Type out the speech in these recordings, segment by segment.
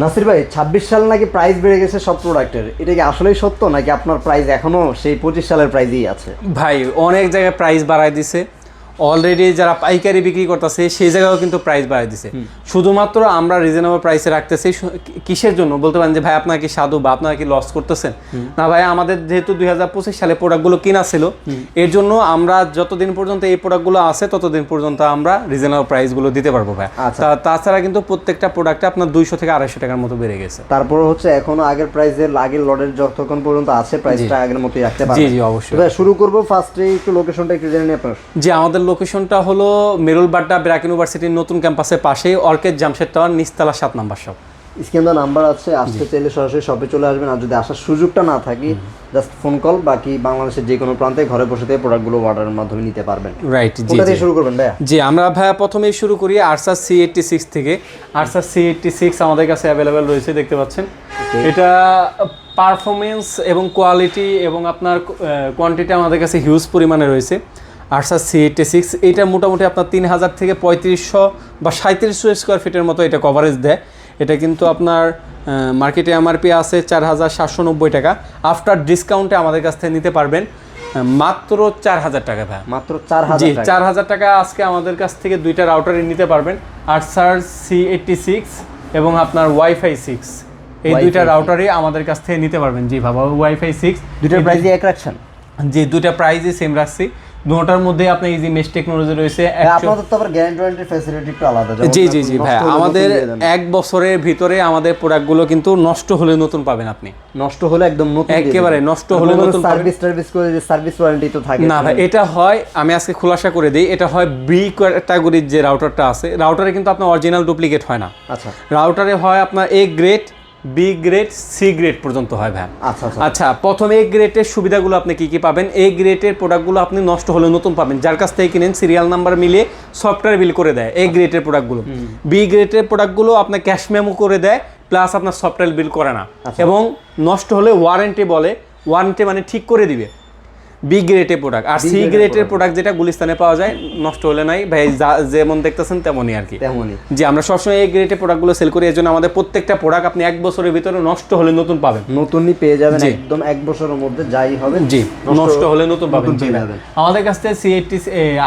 নাসির ভাই 26 সাল নাকি প্রাইস বেড়ে গেছে সব প্রোডাক্টের, এটা কি আসলেই সত্য নাকি আপনার প্রাইস এখনো সেই 25 সালের প্রাইসই আছে? ভাই অনেক জায়গায় প্রাইস বাড়ায় দিছে, অলরেডি যারা পাইকারি বিক্রি করতেছে সেই জায়গায়ও কিন্তু প্রাইস বাড়ায় দিছে। শুধুমাত্র আমরা রিজনেবল প্রাইসে রাখতেছি কিসের জন্য বলতে পারেন যে ভাই আপনারা কি সাধু বা আপনারা কি লস করতেছেন? না ভাই, আমাদের যেহেতু 2025 সালে প্রোডাক্টগুলো কিনা ছিল, এর জন্য আমরা যতদিন পর্যন্ত এই প্রোডাক্টগুলো আছে ততদিন পর্যন্ত আমরা রিজনেবল প্রাইসগুলো দিতে পারবো ভাই। তাছাড়া কিন্তু প্রত্যেকটা প্রোডাক্টে আপনার 200 থেকে 250 টাকার মতো বেড়ে গেছে। তারপর হচ্ছে এখনো আগের প্রাইসের আগের লটের যতক্ষণ পর্যন্ত আছে প্রাইসটা আগের মতোই রাখতে পারবেন? জি জি অবশ্যই। ভাই শুরু করব ফার্স্টে একটু লোকেশনটা একটু জেনে নিই আপনার। জি, আমাদের লোকেশনটা হলো মেরুলবাড্ডা ব্র্যাক ইউনিভার্সিটির নতুন ক্যাম্পাসের পাশেই অর্কেড জামশেদ টাওয়ার, নিচতলা 7 নাম্বার শপ। স্ক্রিনে নাম্বার আছে, আসতে চাইলে সরাসরি শপে চলে আসবেন, আর যদি আসার সুযোগটা না থাকে জাস্ট ফোন কল, বাকি বাংলাদেশের যে কোনো প্রান্তে ঘরে বসে থেকে প্রোডাক্টগুলো অর্ডারের মাধ্যমে নিতে পারবেন। রাইট, জি কোথা থেকে শুরু করবেন ভাইয়া? জি, আমরা ভাইয়া প্রথমেই শুরু করি আরসার C86 থেকে। আরসার C86 আমাদের কাছে অ্যাভেলেবেল রয়েছে, দেখতে পাচ্ছেন। এটা পারফরমেন্স এবং কোয়ালিটি এবং আপনার কোয়ান্টিটি আমাদের কাছে হিউজ পরিমাণে রয়েছে। আরসার C86 এটা মোটামুটি আপনার 3000 থেকে 3500 বা 3700 স্কোয়ার ফিটের মতো এটা কভারেজ দেয়। এটা কিন্তু আপনার মার্কেটে এমআরপি আছে 4790 টাকা। আফটার ডিসকাউন্টে আমাদের কাছ থেকে নিতে পারবেন মাত্র 4000 টাকা ভাই। মাত্র 4000 জি, টাকা? 4000 টাকা আজকে আমাদের কাছ থেকে দুইটা রাউটারই নিতে পারবেন, আরসার C86 এবং আপনার ওয়াইফাই 6, এই দুইটা রাউটারই আমাদের কাছ থেকে নিতে পারবেন। জি বাবা, ওয়াইফাই 6 দুইটার প্রাইসই এক রাখছেন? জি, দুইটা প্রাইসই সেম রাখছি। দুটোটার মধ্যে আপনার ইজি মেশ টেকনোলজি রয়েছে। আপনাদের তো আবার গ্যারান্টি ওয়ারেন্টি ফ্যাসিলিটি একটু আলাদা। জি জি জি ভাই, আমাদের 1 বছরের ভিতরে আমাদের প্রোডাক্টগুলো কিন্তু নষ্ট হলে নতুন পাবেন আপনি। নষ্ট হলে একদম নতুন, একেবারে নষ্ট হলে নতুন পাবেন। সার্ভিস করে যে সার্ভিস ওয়ারেন্টি তো থাকে না ভাই, এটা হয়, আমি আজকে খোলাসা করে দেই, এটা হয় বি ক্যাটাগরির যে রাউটারটা আছে, রাউটারে কিন্তু আপনার অরিজিনাল ডুপ্লিকেট হয় না। আচ্ছা, রাউটারে হয় আপনার A grade, B grade, C grade পর্যন্ত হয় ভাই। আচ্ছা আচ্ছা, প্রথমে এ গ্রেডের সুবিধাগুলো আপনি কি কি পাবেন? এ গ্রেডের প্রোডাক্টগুলো আপনি নষ্ট হলে নতুন পাবেন, যার কাছ থেকে কিনেন সিরিয়াল নাম্বার মিলিয়ে সফটওয়্যার বিল করে দেয় এ গ্রেডের প্রোডাক্টগুলো। বি গ্রেডের প্রোডাক্টগুলো আপনার ক্যাশ মেমো করে দেয়, প্লাস আপনার সফটওয়্যার বিল করে না, এবং নষ্ট হলে ওয়ারেন্টি বলে, ওয়ারেন্টি মানে ঠিক করে দিবে। বি গ্রেডের প্রোডাক্ট। আর সি গ্রেডের প্রোডাক্ট যেটা গুলিস্তানে পাওয়া যায়, নষ্ট হলে নাই ভাই, যেমন দেখতেছেন তেমনই আর কি। তেমনই। জি, আমরা সবসময় এই গ্রেডের প্রোডাক্টগুলো সেল করি, এর জন্য আমাদের প্রত্যেকটা প্রোডাক্ট আপনি 1 বছরের ভিতরে নষ্ট হলে নতুন পাবেন। নতুনই পেয়ে যাবেন একদম 1 বছরের মধ্যে, যাই হবে জি, নষ্ট হলে নতুন পাবেন। আমাদের কাছ থেকে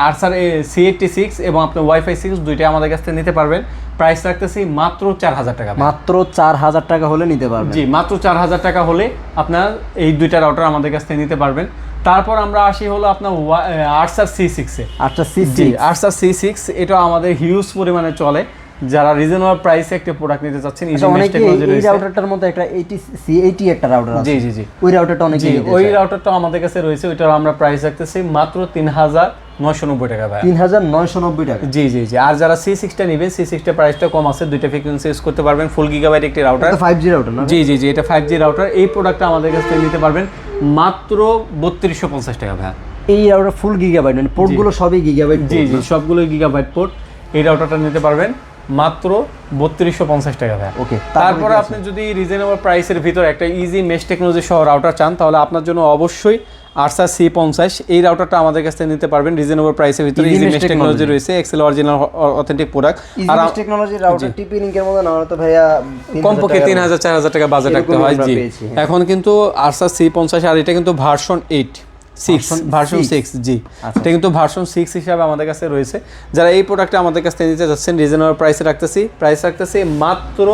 আরসার C86 এবং আপনার ওয়াইফাই 6 দুইটাই আমাদের কাছ থেকে নিতে পারবেন। প্রাইস রাখতেছি মাত্র 4000 টাকা। মাত্র 4000 টাকা হলে নিতে পারবেন? জি, মাত্র 4000 টাকা হলে আপনার এই দুইটা রাউটার আমাদের কাছ থেকে নিতে পারবেন। তারপর আমরা আসি হলো আপনার আরসার C6 এ। আরসার C6 এটা আমাদের হিউজ পরিমাণে চলে, যারা রিজনেবল প্রাইসে একটা প্রোডাক্ট নিতে চাচ্ছেন। এই রাউটারটার মধ্যে একটা C80 একটা রাউটার আছে। জি জি জি, ওই রাউটারটা অনেক নিতে চায়। ওই রাউটারটা আমাদের কাছে রয়েছে, ওইটার আমরা প্রাইস রাখতেছি মাত্র 3990 টাকা ভাই। 3990 টাকা? জি জি জি। আর যারা C6টা নেবেন, C6টা প্রাইসটা কম আছে, দুইটা ফ্রিকোয়েন্সি ইউজ করতে পারবেন, ফুল গিগাবাইট একটি রাউটার। এটা 5G রাউটার না? জি জি জি, এটা 5G রাউটার। এই প্রোডাক্টটা আমাদের কাছ থেকে নিতে পারবেন মাত্র 3250 টাকা ভাই। এই রাউটার ফুল গিগাবাইট, মানে পোর্টগুলো সবই গিগাবাইট? জি জি, সবগুলো গিগাবাইট পোর্ট। এই রাউটারটা নিতে পারবেন মাত্র 3250 টাকা ভাই। ওকে। তারপরে আপনি যদি রিজনেবল প্রাইসের ভিতরে একটা ইজি মেশ টেকনোলজি সহ রাউটার চান, তাহলে আপনার জন্য অবশ্যই আরসার C50 এই রাউটারটা আমাদের কাছ থেকে নিতে পারবেন রিজনেবল প্রাইসের ভিতরে। ইজি মেশ টেকনোলজি রয়েছে, এক্সেল অরিজিনাল অথেন্টিক প্রোডাক্ট। আর মেশ টেকনোলজি রাউটার টিপি লিংকের মধ্যে না হলে তো ভাইয়া কমপক্ষে 3000 4000 টাকা বাজেট রাখতে হয়। জি, এখন কিন্তু আরসার C50, আর এটা কিন্তু ভার্সন 6। জি, এটা কিন্তু ভার্সন 6 হিসাবে আমাদের কাছে রয়েছে। যারা এই প্রোডাক্টটা আমাদের কাছ থেকে নিতে যাচ্ছেন, রিজনেবল প্রাইসে রাখতেছি মাত্র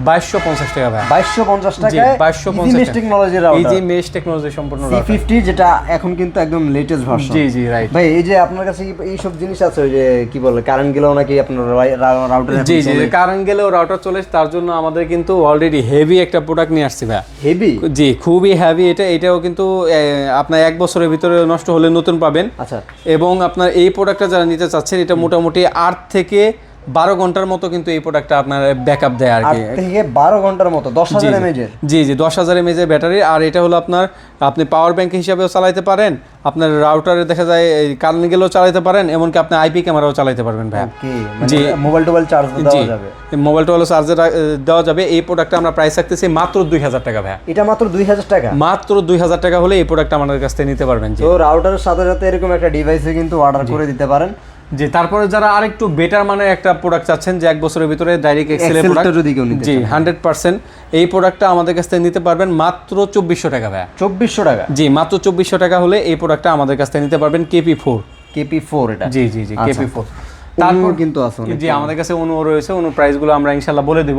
2250 টাকা ভাই। 2250 টাকায় 2250 mesh technology router, easy mesh technology সম্পূর্ণ রাউটার C50, যেটা এখন কিন্তু একদম লেটেস্ট ভার্সন। জি জি, রাইট ভাই। এই যে আপনার কাছে এই সব জিনিস আছে, ওই যে কি বলে কারেন্ট গেলেও নাকি আপনার রাউটার? জি জি, কারেন্ট গেলেও রাউটার চলে, তার জন্য আমাদের কিন্তু অলরেডি হেভি একটা প্রোডাক্ট নিয়ে আসছি ভাই। হেভি? জি, খুবই হেভি। এটাও কিন্তু আপনার 1 বছরের ভিতরে নষ্ট হলে নতুন পাবেন। আচ্ছা। এবং আপনার এই প্রোডাক্টটা যারা নিতে চাচ্ছেন, এটা মোটামুটি 8 থেকে 12 ঘন্টার মতো কিন্তু এই প্রোডাক্টটা আপনার ব্যাকআপ দেয় আর কি। 8 থেকে 12 ঘন্টার মতো? 10000 mAh? জি জি, 10000 mAh ব্যাটারি। আর এটা হলো আপনার, আপনি পাওয়ার ব্যাংক হিসাবেও চালাতে পারেন, আপনার রাউটারে দেখা যায় কারেন্ট গেলেও চালাতে পারেন, এমনকি আপনি আইপি ক্যামেরাও চালাতে পারবেন ভাই। জি, মোবাইল টোবাইল চার্জ দেওয়া যাবে? মোবাইল টোবাইল চার্জে দেওয়া যাবে। এই প্রোডাক্টটা আমরা প্রাইস রাখতেছি মাত্র 2000 টাকা ভাই। এটা মাত্র 2000 টাকা? মাত্র 2000 টাকা হলে এই প্রোডাক্ট আমাদের কাছ থেকে নিতে পারবেন। তো রাউটারের সাথে সাথে এরকম একটা ডিভাইসে কিন্তু অর্ডার করে দিতে পারেন। জি, তারপরে যারা আরেকটু বেটার মানের একটা প্রোডাক্ট চাচ্ছেন যে 1 বছরের ভিতরে ডাইরেক্ট এক্সেলের প্রোডাক্ট যদি কেউ নিতে জি 100% এই প্রোডাক্টটা আমাদের কাছ থেকে নিতে পারবেন মাত্র 2400 টাকা ভাই। 2400 টাকা? জি, মাত্র 2400 টাকা হলে এই প্রোডাক্টটা আমাদের কাছ থেকে নিতে পারবেন KP4। KP4 এটা? জি জি জি, KP4। তারপর কিন্তু আছে জি, আমাদের কাছে অনু রয়েছে, অনু প্রাইসগুলো আমরা ইনশাআল্লাহ বলে দেব।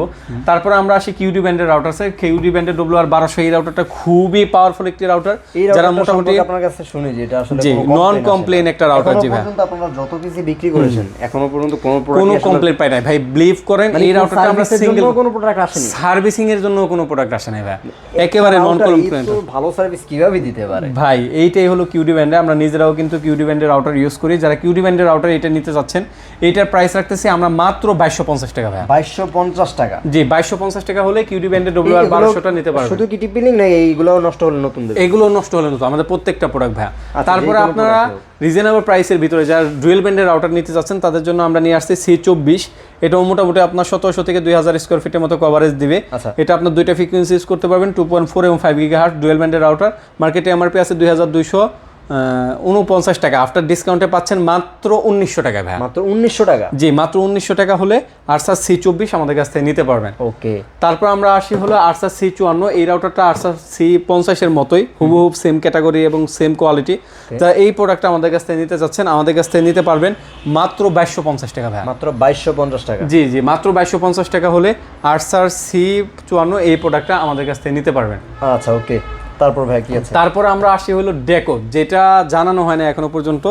তারপর আমরা আসি কিউডি ব্যান্ডের রাউটার আছে। কিউডি ব্যান্ডের WR1200 এই রাউটারটা খুবই পাওয়ারফুল একটি রাউটার, যারা মোটামুটি আপনার কাছে শুনি যে এটা আসলে জি নন কমপ্লেন একটা রাউটার। জি ভাই, কিন্তু আপনারা যত কিছু বিক্রি করেছেন এখনো পর্যন্ত কোনো কমপ্লেন পাই নাই ভাই। বিলিভ করেন এই রাউটারটা আমরা সিঙ্গেল কোনো প্রোডাক্ট আসেনি, সার্ভিসিং এর জন্য কোনো প্রোডাক্ট আসে নাই ভাই, একেবারে নন কমপ্লেন। তো ভালো সার্ভিস কিভাবে দিতে পারে ভাই? এইটাই হলো কিউডি ব্যান্ডে। আমরা নিজেরাও কিন্তু কিউডি ব্যান্ডের রাউটার ইউজ করি। যারা কিউডি ব্যান্ডের রাউটার এটা নিতে যাচ্ছেন, এইটার প্রাইস রাখতেছি আমরা মাত্র 2250 টাকা ভাই। 2250 টাকা? জি, 2250 টাকা হলে কিউডি ব্যান্ডের WR1200টা নিতে পারবেন। শুধু কি টিপিলিং না, এইগুলো নষ্ট হলে নতুন দেবে? এগুলো নষ্ট হলে নতুন, আমাদের প্রত্যেকটা প্রোডাক্ট ভাই। তারপরে আপনারা রিজনেবল প্রাইসের ভিতরে যারা ডুয়েল ব্যান্ডের রাউটার নিতে যাচ্ছেন তাদের জন্য আমরা নিয়ে আসছি C24। এটাও মোটামুটি আপনার 1700 থেকে 2000 স্কয়ার ফিটের মতো কভারেজ দিবে। এটা আপনার দুইটা ফ্রিকোয়েন্সি ইউজ করতে পারবেন, 2.4 এবং 5 গিগাহার্টজ ডুয়েল ব্যান্ডের রাউটার। মার্কেটে এমআরপি আছে 2249 টাকা, আফটার ডিসকাউন্টে পাচ্ছেন মাত্র 1900 টাকা ভাই। মাত্র 1900 টাকা? জি, মাত্র 1900 টাকা হলে আরসাস C24 আমাদের কাছ থেকে নিতে পারবেন। ওকে। তারপর আমরা আসি হলো আরসাস C54। এই রাউটারটা আরসাস C50 এর মতোই হুবহুব সেম ক্যাটাগরি এবং সেম কোয়ালিটি। যারা এই প্রোডাক্টটা আমাদের কাছ থেকে নিতে যাচ্ছেন আমাদের কাছ থেকে নিতে পারবেন মাত্র 2250 টাকা ভাই। মাত্র 2250 টাকা? জি জি, মাত্র 2250 টাকা হলে আরসাস C54 এই প্রোডাক্টটা আমাদের কাছ থেকে নিতে পারবেন। আচ্ছা, ওকে। তারপর ভাই কি আছে? তারপর আমরা আসি হলো ডেকো, যেটা জানানো হয় না এখনো পর্যন্ত,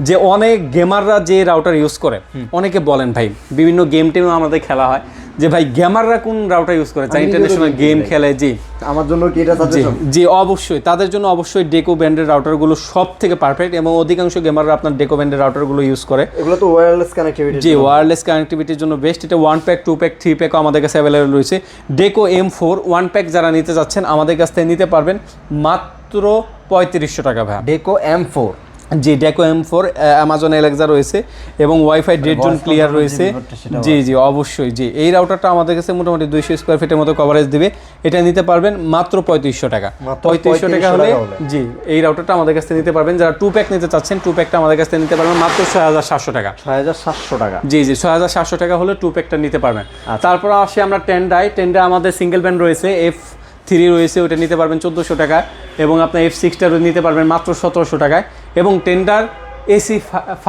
যে অনেক গেমাররা যে রাউটার ইউজ করে। অনেকে বলেন ভাই, বিভিন্ন গেম টেমও আমাদের খেলা হয়, যে ভাই গেমাররা কোন রাউটার ইউজ করে, যা ইন্টারন্যাশনাল গেম খেলে। জি, আমার জন্য কি এটা সাজেশন? জি অবশ্যই, তাদের জন্য অবশ্যই ডেকো ব্র্যান্ডের রাউটারগুলো সব থেকে পারফেক্ট, এবং অধিকাংশ গেমাররা আপনার ডেকো ব্র্যান্ডের রাউটারগুলো ইউজ করে। এগুলো তো ওয়্যারলেস কানেক্টিভিটি? জি, ওয়্যারলেস কানেক্টিভিটির জন্য বেস্ট। এটা 1 প্যাক, 2 প্যাক, 3 প্যাকও আমাদের কাছে অ্যাভেলেবল রয়েছে। ডেকো M4 1 প্যাক যারা নিতে যাচ্ছেন আমাদের কাছ থেকে নিতে পারবেন মাত্র 3500 টাকা ভাই। ডেকো M4? জি, ডেকো M4 অ্যামাজন এলেক্সা রয়েছে এবং ওয়াইফাই ডেড জোন ক্লিয়ার রয়েছে। জি জি অবশ্যই। জি, এই রাউটারটা আমাদের কাছে মোটামুটি 200 স্কয়ার ফিটের মতো কভারেজ দিবে। এটা নিতে পারবেন মাত্র 3500 টাকা। 3500 টাকা হলে জি এই রাউটারটা আমাদের কাছ থেকে নিতে পারবেন। যারা 2 প্যাক নিতে চাচ্ছেন 2 প্যাকটা আমাদের কাছ থেকে নিতে পারবেন মাত্র 6700 টাকা। 6700 টাকা? জি জি, 6700 টাকা হলে 2 প্যাকটা নিতে পারবেন। তারপর আসি আমরা টেন্ডা আমাদের সিঙ্গেল ব্যান্ড রয়েছে, F3 রয়েছে, ওটা নিতে পারবেন 1400 টাকা, এবং আপনার F6টা নিতে পারবেন মাত্র 1700 টাকায়। এবং টেন্ডার AC5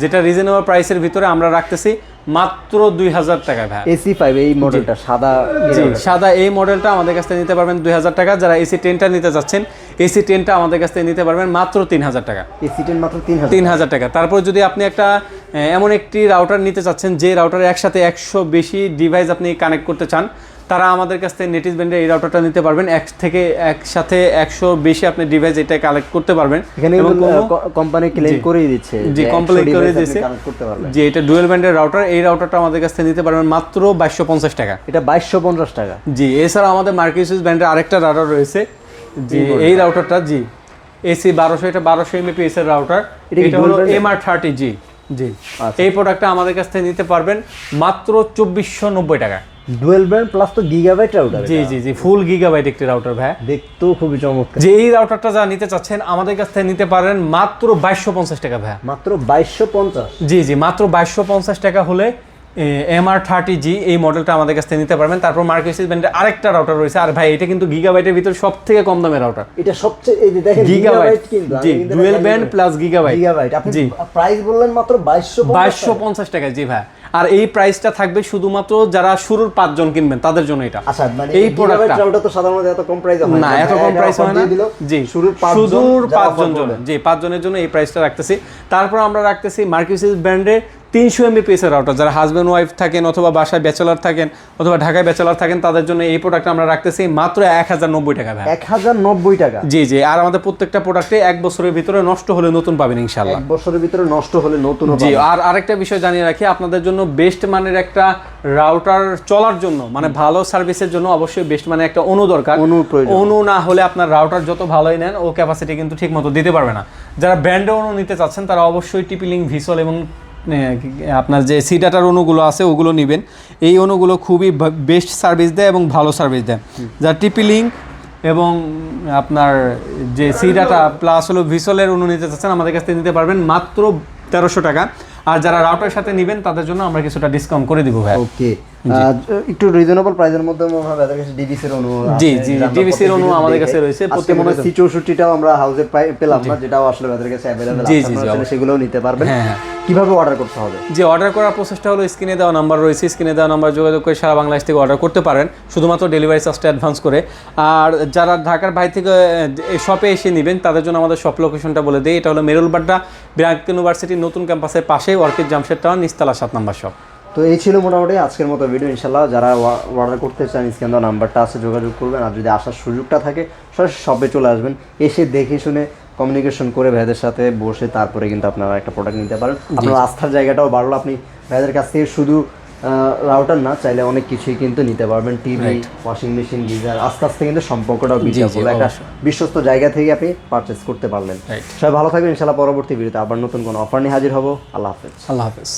যেটা রিজনেবল প্রাইসের ভিতরে আমরা রাখতেছি মাত্র 2000 টাকা ভাই। AC5 এই মডেলটা সাদা? জি, সাদা এই মডেলটা আমাদের কাছ থেকে নিতে পারবেন 2000 টাকা। যারা AC10টা নিতে যাচ্ছেন AC10টা আমাদের কাছ থেকে নিতে পারবেন মাত্র 3000 টাকা। AC10 মাত্র 3000 টাকা। তারপর যদি আপনি একটা এমন একটি রাউটার নিতে চাচ্ছেন যে রাউটারে একসাথে 100 বেশি ডিভাইস আপনি কানেক্ট করতে চান, তারা আমাদের কাছ থেকে নেটিভ ব্যান্ডের এই রাউটারটা নিতে পারবেন। একসাথে 100 বেশি আপনি ডিভাইস এটা কালেক্ট করতে পারবেন। এবং কোম্পানি ক্লেম করেই দিচ্ছে? জি, কোম্পানি করে দিয়েছে। জি, এটা ডুয়েল ব্যান্ডের রাউটার। এই রাউটারটা আমাদের কাছ থেকে নিতে পারবেন মাত্র 2250 টাকা। এটা 2250 টাকা? জি। এছাড়া আমাদের মার্কিউসিস ব্র্যান্ডের আরেকটা রাউটার রয়েছে। জি, এই রাউটারটা জি AC1200, এটা 1200 Mbps এর রাউটার। এটা হলো MR30। জি জি, এই প্রোডাক্টটা আমাদের কাছ থেকে নিতে পারবেন মাত্র 2490 টাকা। ডুয়েল ব্যান্ড প্লাস তো গিগাবাইট রাউটার? জি জি জি, ফুল গিগাবাইট একটি রাউটার ভাই। দেখতেও খুবই চমৎকার। যে এই রাউটারটা যা নিতে চাচ্ছেন আমাদের কাছ থেকে নিতে পারেন মাত্র 2250 টাকা ভাই। মাত্র 2250? জি জি, মাত্র 2250 টাকা হলে MR30G এই মডেলটা আমাদের কাছ থেকে নিতে পারবেন। তারপর মার্কিউসিস ব্র্যান্ডের আরেকটা রাউটার রয়েছে, আর ভাই এটা কিন্তু গিগাবাইটের ভিতর সবথেকে কম দামের রাউটার। এটা সবচেয়ে, এই যে দেখেন গিগাবাইট কিন্তু। জি, ডুয়েল ব্যান্ড প্লাস গিগাবাইট। আপনি প্রাইস বললেন মাত্র 2250 টাকা। জি ভাই, আর এই প্রাইসটা থাকবে শুধুমাত্র যারা শুরুর 5 জন কিনবেন তাদের জন্য এটা। আচ্ছা, মানে এই প্রোডাক্টটা তো সাধারণত এত কম প্রাইস হয় না, এত কম প্রাইস হয় না। জি, শুরুর 5 জন জি 5 জনের জন্য এই প্রাইসটা রাখতেছি। তারপর আমরা রাখতেছি মার্কিউসিস ব্র্যান্ডের 300 Mbps এর রাউটার। যারা হাজব্যান্ড ওয়াইফ থাকেন অথবা বাসায় ব্যাচেলর থাকেন অথবা ঢাকায় ব্যাচেলর থাকেন তাদের জন্য এই প্রোডাক্ট আমরা রাখতেছি মাত্র 1090 টাকা ভাই। 1090 টাকা? জি জি, আর আমাদের প্রত্যেকটা প্রোডাক্টে 1 বছরের ভিতরে নষ্ট হলে নতুন পাবেন ইনশাআল্লাহ। 1 বছরের ভিতরে নষ্ট হলে নতুন পাবেন। জি, আর আরেকটা বিষয় জানিয়ে রাখি, আপনাদের জন্য বেস্ট মানের একটা রাউটার চলার জন্য, মানে ভালো সার্ভিসের জন্য অবশ্যই বেস্ট মানের একটা অনু দরকার। অনু না হলে আপনার রাউটার যত ভালোই নেন ও ক্যাপাসিটি কিন্তু ঠিক মতো দিতে পারবে না। যারা ব্র্যান্ডে অনু নিতে চাচ্ছেন তারা অবশ্যই টিপি-লিঙ্ক, ভিসল এবং আপনার যে সি ডাটার অনুগুলো আছে ওগুলো নেবেন। এই অনুগুলো খুবই বেস্ট সার্ভিস দেয় এবং ভালো সার্ভিস দেয়। যারা টিপি-লিঙ্ক এবং আপনার যে সি ডাটা প্লাস হলো ভিসলের অনু নিতে চাচ্ছেন আমাদের কাছ থেকে নিতে পারবেন মাত্র 1300 টাকা। আর যারা রাউটারের সাথে নেবেন তাদের জন্য আমরা কিছুটা ডিসকাউন্ট করে দিব ভাই। ওকে, একটু রিজনেবল প্রাইসের মধ্যে মনে হয় আমাদের কাছে ডিভিসির অনু জি জি ডিভিসির অনু আমাদের কাছে রয়েছে। প্রতি মনে হয় C64টাও আমরা হাউসে পেলাম না, যেটাও আসলে আমাদের কাছে अवेलेबल আছে, আপনারা সেগুলোও নিতে পারবেন। কিভাবে অর্ডার করতে হবে? যে অর্ডার করার প্রসেসটা হলো স্ক্রিনে দেওয়া নাম্বার রয়েছে, স্ক্রিনে দেওয়া নাম্বার যোগাযোগ করে সারা বাংলাদেশ থেকে অর্ডার করতে পারেন, শুধুমাত্র ডেলিভারি চার্জটা অ্যাডভান্স করে। আর যারা ঢাকার বাইরে থেকে শপে এসে নেবেন তাদের জন্য আমাদের শপ লোকেশনটা বলে দিই। এটা হলো মেরুলবাড্ডা ব্র্যাক ইউনিভার্সিটির নতুন ক্যাম্পাসের পাশেই অর্কিড জামশেদ টাওয়ার, নিচতলা 7 নম্বর শপ। তো এই ছিল মোটামুটি আজকের মতো ভিডিও। ইনশাল্লাহ যারা অর্ডার করতে চান স্ক্রিনে দেওয়া নাম্বারটা আছে, যোগাযোগ করবেন। আর যদি আসার সুযোগটা থাকে সরাসরি শপে চলে আসবেন, এসে দেখে শুনে কমিউনিকেশন করে ভাইদের সাথে বসে তারপরে কিন্তু আপনারা একটা প্রোডাক্ট নিতে পারেন। আপনার আস্থার জায়গাটাও বাড়লো, আপনি ভাইদের কাছ থেকে শুধু রাউটার না, চাইলে অনেক কিছুই কিন্তু নিতে পারবেন, টিভি, ওয়াশিং মেশিন, গিজার। আস্তে আস্তে কিন্তু সম্পর্কটাও বিল্ড হবে, একটা বিশ্বস্ত জায়গা থেকে আপনি পারচেস করতে পারলেন। সবাই ভালো থাকবেন, ইনশাল্লাহ পরবর্তী ভিডিওতে আবার নতুন কোনো অফার নিয়ে হাজির হব। আল্লাহ হাফেজ। আল্লাহ হাফেজ।